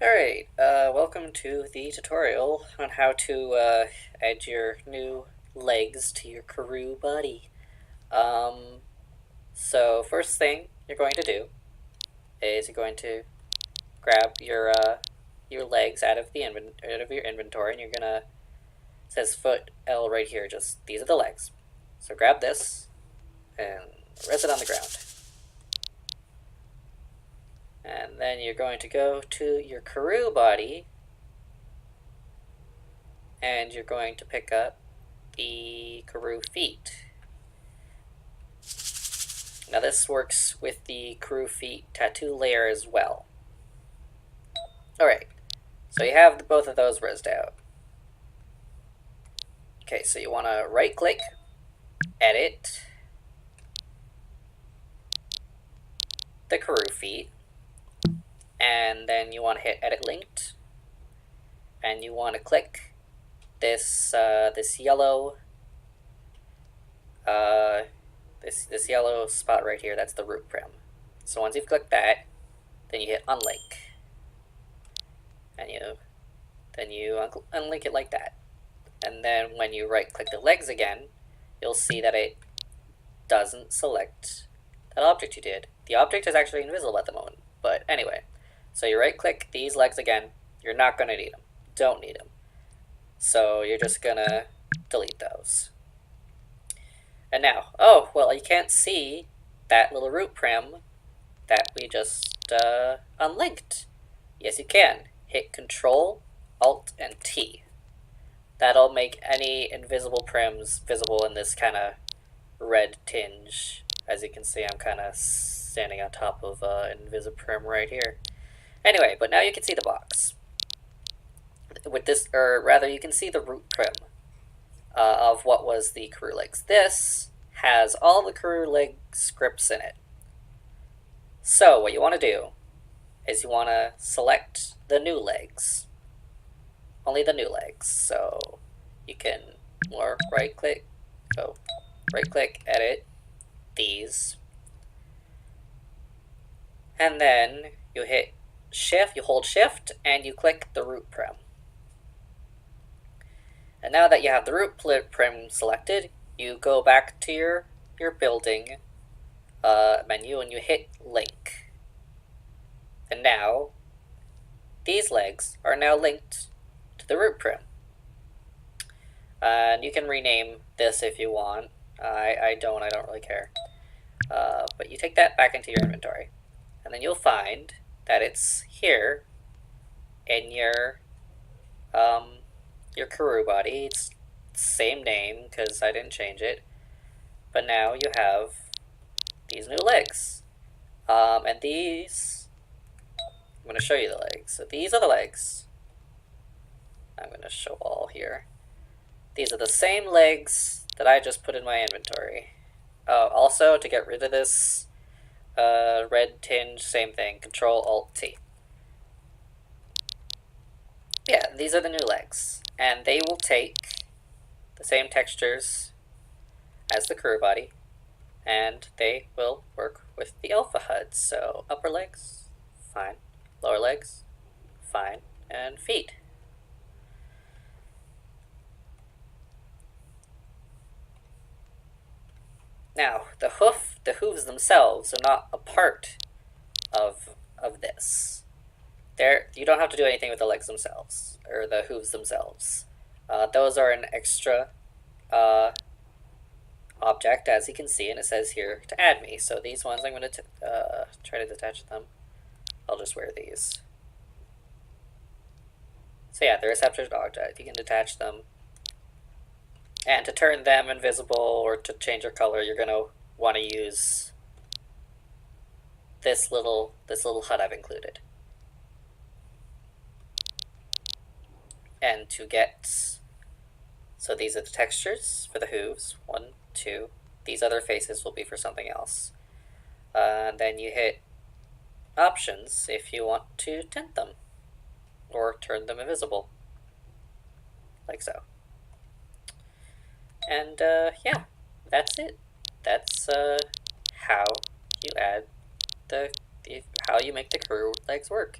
Alright, welcome to the tutorial on how to add your new legs to your Kuroo body. So first thing you're going to do is you're going to grab your legs out of your inventory, and you're gonna, it says foot L right here, just these are the legs. So grab this and rest it on the ground. And then you're going to go to your Kuroo body, and you're going to pick up the Kuroo feet. Now this works with the Kuroo feet tattoo layer as well. Alright, so you have both of those rizzed out. Okay, so you want to right click, edit the Kuroo feet, and then you want to hit edit linked, and you want to click this yellow this yellow spot right here. That's the root prim. So once you've clicked that, then you hit unlink, and then you unlink it like that. And then when you right click the legs again, you'll see that it doesn't select that object you did. The object is actually invisible at the moment, but anyway. So you right click these legs again, you're not going to need them. Don't need them. So you're just going to delete those. And now, oh, well, you can't see that little root prim that we just unlinked. Yes, you can. Hit Control, Alt, and T. That'll make any invisible prims visible in this kind of red tinge. As you can see, I'm kind of standing on top of Invisiprim right here. Anyway, but now you can see the box. With this, or rather, you can see the root prim of what was the Kuroo legs. This has all the Kuroo leg scripts in it. So what you want to do is you want to select the new legs. Only the new legs. So you can right click, edit these, and then you hit shift, you hold shift, and you click the root prim. And now that you have the root prim selected, you go back to your building menu and you hit link. And now these legs are now linked to the root prim. And you can rename this if you want. I don't really care. But you take that back into your inventory, and then you'll find that it's here in your Kuroo body. It's same name because I didn't change it, but now you have these new legs, and these, I'm going to show you the legs. So these are the legs. I'm going to show all here. These are the same legs that I just put in my inventory. Also, to get rid of this red tinge, same thing, Control Alt T. Yeah, these are the new legs, and they will take the same textures as the Kuroo body, and they will work with the alpha HUD. So upper legs, fine. Lower legs, fine. And feet. Now, the hooves themselves are not a part of this. You don't have to do anything with the legs themselves, or the hooves themselves. Those are an extra object, as you can see, and it says here to add me. So these ones, I'm going to try to detach them. I'll just wear these. So yeah, they're a separate object. You can detach them. And to turn them invisible or to change their color, you're going to want to use this little HUD I've included. And to get, so these are the textures for the hooves, 1, 2. These other faces will be for something else. Then you hit options if you want to tint them or turn them invisible, like so. And yeah, that's it. That's how you add how you make the Kuroo legs work.